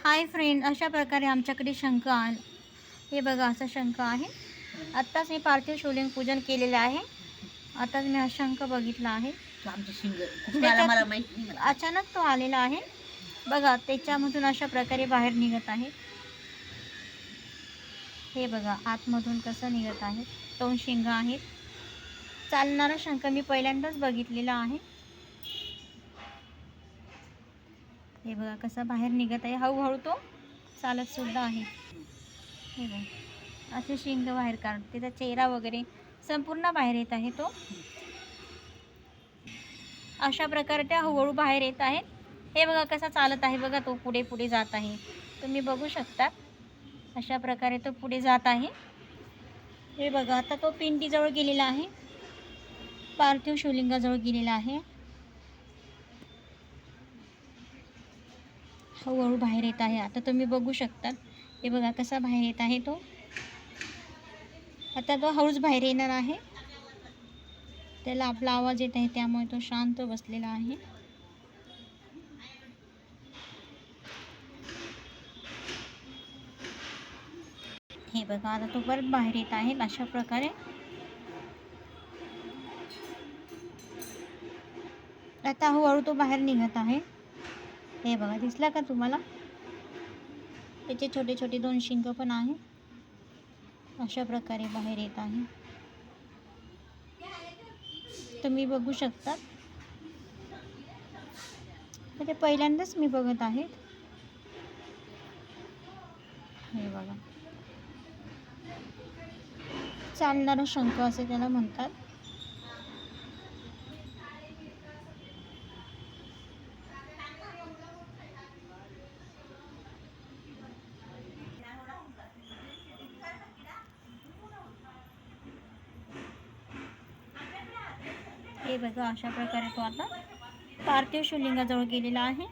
Hi friend, अशा प्रकारे आमच्याकडे शंख आहे. हे बघा असा शंख आहे. आत्ताच मी पार्थिव शिवलिंग पूजन केलेलं आहे. आताच मी हा शंख बघितला आहे. तो आमचे शिंग कुठून आला त्याच्यात मला माहित नाही मला. अचानक तो आलेला आहे. बघा त्याच्यामधून अशा प्रकारे बाहेर निघत आहे. हे बघा आतमधून कसं निघत आहे. 2 शिंग आहेत. चालणारा शंख मी पहिल्यांदाच बघितलेला आहे. हे बघा कसा बाहेर निघत आहे. हळूहळू तो चालत सुद्धा आहे. हे बघा असे शिंग बाहेर काढ, त्याचा चेहरा वगैरे संपूर्ण बाहेर येत आहे. तो अशा प्रकारे त्या हळूहळू बाहेर येत आहेत. हे बघा कसा चालत आहे. बघा तो पुढे पुढे जात आहे. तुम्ही बघू शकता अशा प्रकारे तो पुढे जात आहे. हे बघा आता तो पिंडीजवळ गेलेला आहे. पार्थिव शिवलिंगाजवळ गेलेला आहे. हळूहळू बाहेर येत आहे. आता तुम्ही बघू शकता. हे बघा कसा बाहेर येत आहे तो. आता तो हळूच बाहेर येणार आहे. त्याला आपला आवाज येत आहे, त्यामुळे तो शांत बसलेला आहे. हे बघा आता तो परत बाहेर येत आहे. अशा प्रकारे आता हळूहळू तो बाहेर निघत आहे. हे बघा दिसला का तुम्हाला? त्याचे छोटे छोटे 2 शिंग पण आहे. अशा प्रकारे बाहेर येत आहे. तुम्ही बघू शकता. ते पहिल्यांदाच मी बघत आहे. हे बघा चालणारा शंख असे त्याला म्हणतात. हे बघा अशा प्रकारे तो आता पार्थिव शिवलिंगाजवळ गेलेला आहे.